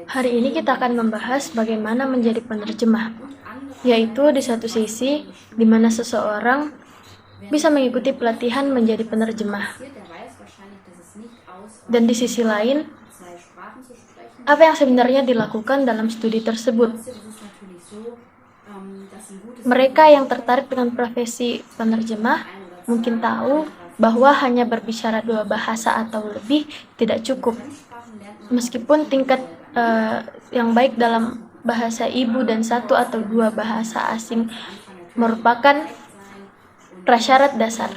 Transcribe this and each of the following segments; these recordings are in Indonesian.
Hari ini kita akan membahas bagaimana menjadi penerjemah, yaitu di satu sisi di mana seseorang bisa mengikuti pelatihan menjadi penerjemah, dan di sisi lain, apa yang sebenarnya dilakukan dalam studi tersebut. Mereka yang tertarik dengan profesi penerjemah mungkin tahu bahwa hanya berbicara 2 bahasa atau lebih tidak cukup. Meskipun tingkat yang baik dalam bahasa ibu dan 1 atau 2 bahasa asing merupakan prasyarat dasar.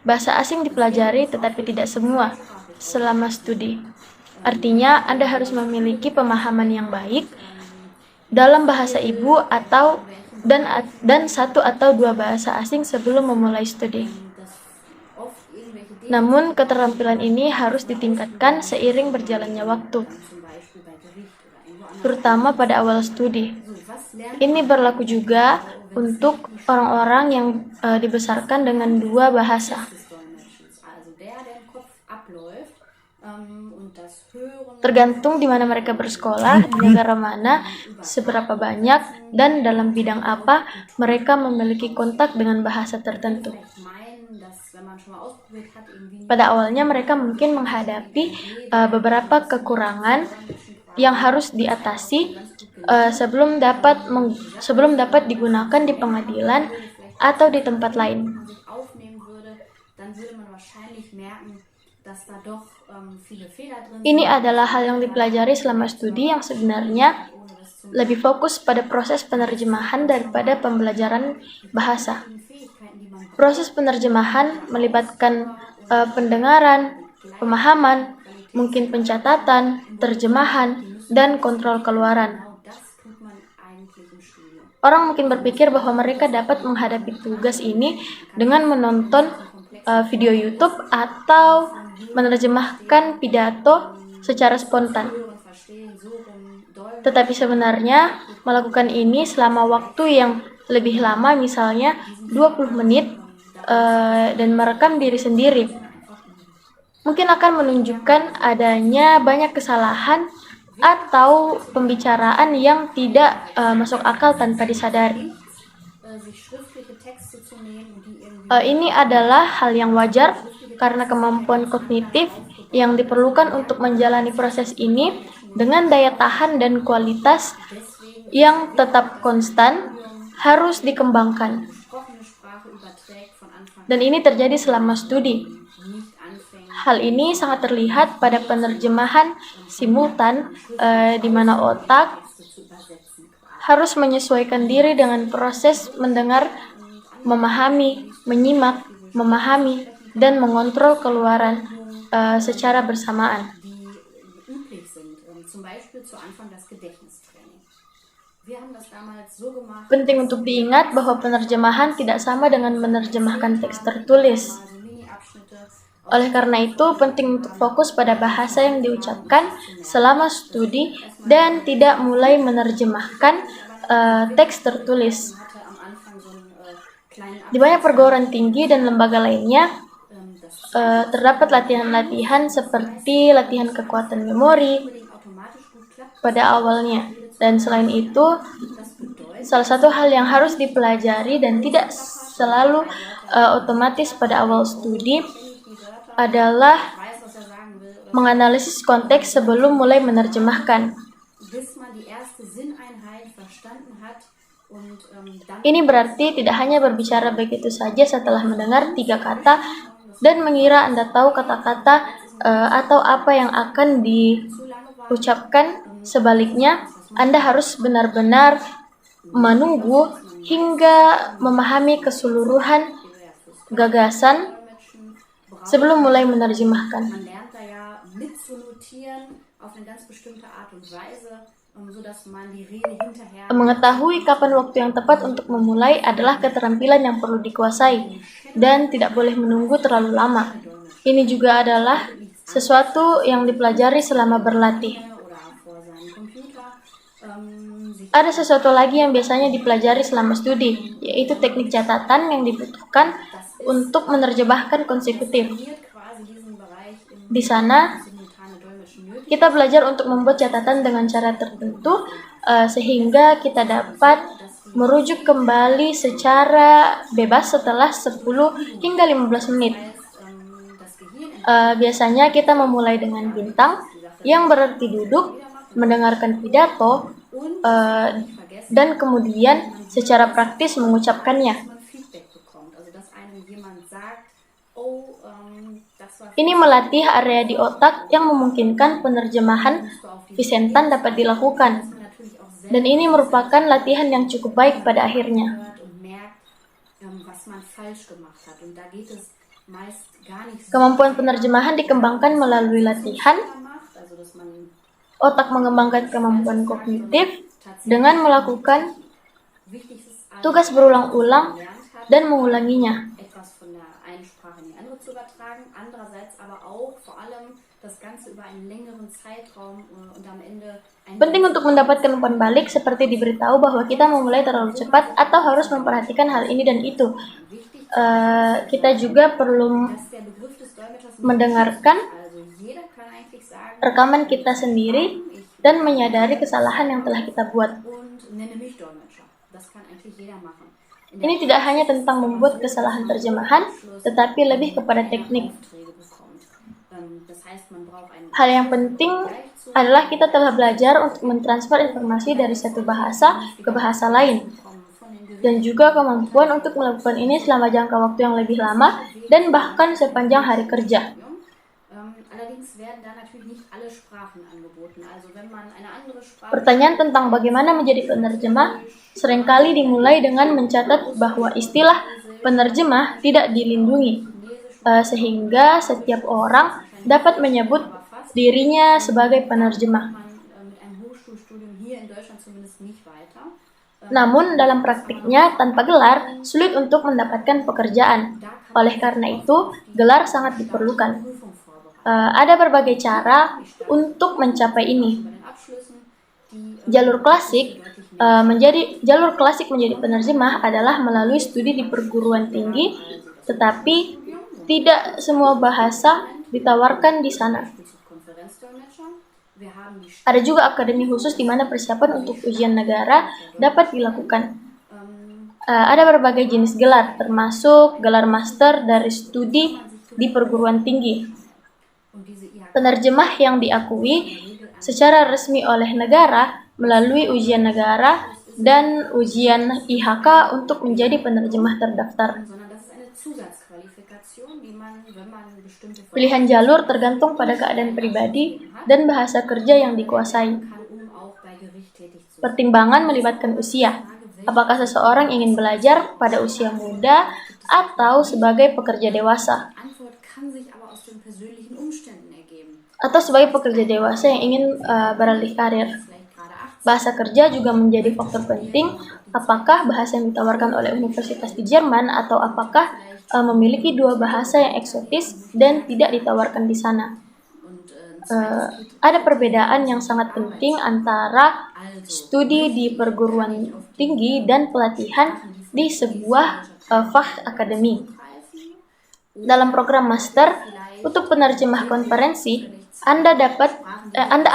Bahasa asing dipelajari tetapi tidak semua selama studi. Artinya, Anda harus memiliki pemahaman yang baik dalam bahasa ibu dan 1 atau 2 bahasa asing sebelum memulai studi. Namun, keterampilan ini harus ditingkatkan seiring berjalannya waktu, terutama pada awal studi. Ini berlaku juga untuk orang-orang yang dibesarkan dengan 2 bahasa. Tergantung di mana mereka bersekolah, di negara mana, seberapa banyak, dan dalam bidang apa mereka memiliki kontak dengan bahasa tertentu. Pada awalnya mereka mungkin menghadapi beberapa kekurangan yang harus diatasi sebelum dapat digunakan di pengadilan atau di tempat lain. Ini adalah hal yang dipelajari selama studi yang sebenarnya lebih fokus pada proses penerjemahan daripada pembelajaran bahasa. Proses penerjemahan melibatkan pendengaran, pemahaman, mungkin pencatatan, terjemahan, dan kontrol keluaran. Orang mungkin berpikir bahwa mereka dapat menghadapi tugas ini dengan menonton video YouTube atau menerjemahkan pidato secara spontan. Tetapi sebenarnya melakukan ini selama waktu yang lebih lama, misalnya 20 menit, dan merekam diri sendiri, mungkin akan menunjukkan adanya banyak kesalahan atau pembicaraan yang tidak masuk akal tanpa disadari. Ini adalah hal yang wajar karena kemampuan kognitif yang diperlukan untuk menjalani proses ini dengan daya tahan dan kualitas yang tetap konstan harus dikembangkan. Dan ini terjadi selama studi. Hal ini sangat terlihat pada penerjemahan simultan, di mana otak harus menyesuaikan diri dengan proses mendengar, memahami, menyimak, memahami, dan mengontrol keluaran secara bersamaan. Penting untuk diingat bahwa penerjemahan tidak sama dengan menerjemahkan teks tertulis. Oleh karena itu, penting untuk fokus pada bahasa yang diucapkan selama studi dan tidak mulai menerjemahkan teks tertulis. Di banyak perguruan tinggi dan lembaga lainnya, terdapat latihan-latihan seperti latihan kekuatan memori pada awalnya. Dan selain itu, salah satu hal yang harus dipelajari dan tidak selalu otomatis pada awal studi adalah menganalisis konteks sebelum mulai menerjemahkan. Ini berarti tidak hanya berbicara begitu saja setelah mendengar 3 kata dan mengira Anda tahu kata-kata atau apa yang akan diucapkan. Sebaliknya, Anda harus benar-benar menunggu hingga memahami keseluruhan gagasan sebelum mulai menerjemahkan. Mengetahui kapan waktu yang tepat untuk memulai adalah keterampilan yang perlu dikuasai dan tidak boleh menunggu terlalu lama. Ini juga adalah sesuatu yang dipelajari selama berlatih. Ada sesuatu lagi yang biasanya dipelajari selama studi, yaitu teknik catatan yang dibutuhkan untuk menerjemahkan konsekutif. Di sana, kita belajar untuk membuat catatan dengan cara tertentu sehingga kita dapat merujuk kembali secara bebas setelah 10 hingga 15 menit. Biasanya kita memulai dengan bintang yang berarti duduk, mendengarkan pidato, dan kemudian secara praktis mengucapkannya. Ini melatih area di otak yang memungkinkan penerjemahan Vicentan dapat dilakukan. Dan ini merupakan latihan yang cukup baik pada akhirnya. Kemampuan penerjemahan dikembangkan melalui latihan. Otak mengembangkan kemampuan kognitif dengan melakukan tugas berulang-ulang dan mengulanginya. Penting untuk mendapatkan umpan balik seperti diberitahu bahwa kita memulai terlalu cepat atau harus memperhatikan hal ini dan itu. Kita juga perlu mendengarkan rekaman kita sendiri dan menyadari kesalahan yang telah kita buat. Ini tidak hanya tentang membuat kesalahan terjemahan, tetapi lebih kepada teknik. Hal yang penting adalah kita telah belajar untuk mentransfer informasi dari satu bahasa ke bahasa lain, dan juga kemampuan untuk melakukan ini selama jangka waktu yang lebih lama dan bahkan sepanjang hari kerja. Pertanyaan tentang bagaimana menjadi penerjemah seringkali dimulai dengan mencatat bahwa istilah penerjemah tidak dilindungi, sehingga setiap orang dapat menyebut dirinya sebagai penerjemah. Namun dalam praktiknya tanpa gelar sulit untuk mendapatkan pekerjaan. Oleh karena itu, gelar sangat diperlukan. Ada berbagai cara untuk mencapai ini. Jalur klasik menjadi penerjemah adalah melalui studi di perguruan tinggi, tetapi tidak semua bahasa ditawarkan di sana. Ada juga akademi khusus di mana persiapan untuk ujian negara dapat dilakukan. Ada berbagai jenis gelar, termasuk gelar master dari studi di perguruan tinggi. Penerjemah yang diakui secara resmi oleh negara melalui ujian negara dan ujian IHK untuk menjadi penerjemah terdaftar. Pilihan jalur tergantung pada keadaan pribadi dan bahasa kerja yang dikuasai. Pertimbangan melibatkan usia. Apakah seseorang ingin belajar pada usia muda atau sebagai pekerja dewasa? Atau sebagai pekerja dewasa yang ingin beralih karir. Bahasa kerja juga menjadi faktor penting. Apakah bahasa yang ditawarkan oleh universitas di Jerman atau apakah memiliki dua bahasa yang eksotis dan tidak ditawarkan di sana. Ada perbedaan yang sangat penting antara studi di perguruan tinggi dan pelatihan di sebuah Fachakademie. Dalam program master untuk penerjemah konferensi, Anda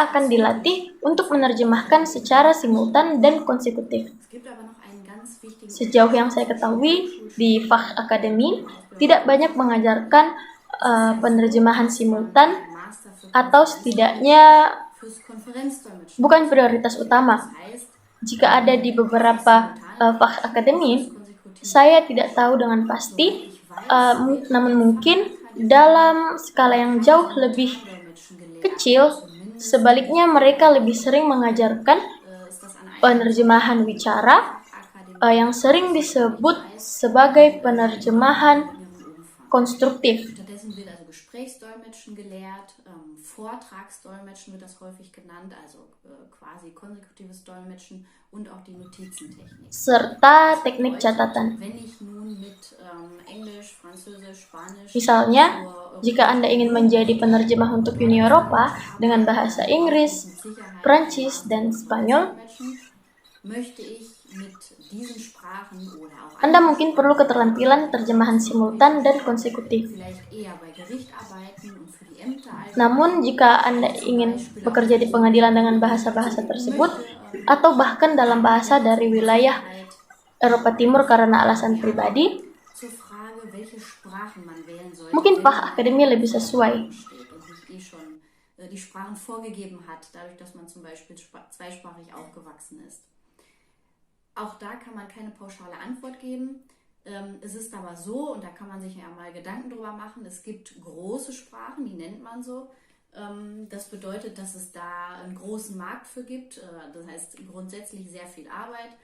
akan dilatih untuk menerjemahkan secara simultan dan konsekutif. Sejauh yang saya ketahui, di Fachakademie tidak banyak mengajarkan penerjemahan simultan, atau setidaknya bukan prioritas utama. Jika ada di beberapa Fachakademie, saya tidak tahu dengan pasti, namun mungkin dalam skala yang jauh lebih kecil, sebaliknya mereka lebih sering mengajarkan penerjemahan wicara yang sering disebut sebagai penerjemahan konstruktif. Vortragsdolmetschen wird das häufig genannt, also quasi konsekutives Dolmetschen und auch die Notizentechnik. Serta teknik catatan. Misalnya, jika Anda ingin menjadi penerjemah untuk Uni Eropa dengan bahasa Inggris, Prancis, dan Spanyol, Anda mungkin perlu keterampilan terjemahan simultan dan konsekutif. Namun, jika Anda ingin bekerja di pengadilan dengan bahasa-bahasa tersebut, atau bahkan dalam bahasa dari wilayah Eropa Timur karena alasan pribadi, mungkin PAH Akademi lebih sesuai. Die Sprachen vorgegeben hat, dadurch, dass man zum Beispiel zweisprachig aufgewachsen ist. Auch da kann man keine pauschale Antwort geben. Es ist aber so, und da kann man sich ja mal Gedanken drüber machen, es gibt große Sprachen, die nennt man so. Das bedeutet, dass es da einen großen Markt für gibt. Das heißt grundsätzlich sehr viel Arbeit.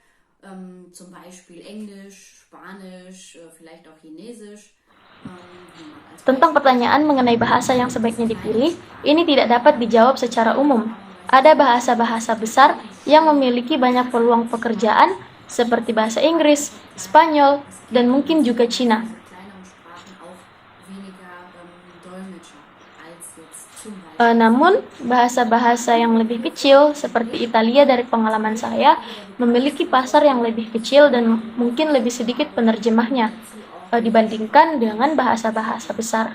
Zum Beispiel Englisch, Spanisch, vielleicht auch Chinesisch. Tentang pertanyaan mengenai bahasa yang sebaiknya dipilih, ini tidak dapat dijawab secara umum. Ada bahasa-bahasa besar yang memiliki banyak peluang pekerjaan, seperti bahasa Inggris, Spanyol, dan mungkin juga Cina. Namun, bahasa-bahasa yang lebih kecil, seperti Italia dari pengalaman saya, memiliki pasar yang lebih kecil dan mungkin lebih sedikit penerjemahnya dibandingkan dengan bahasa-bahasa besar.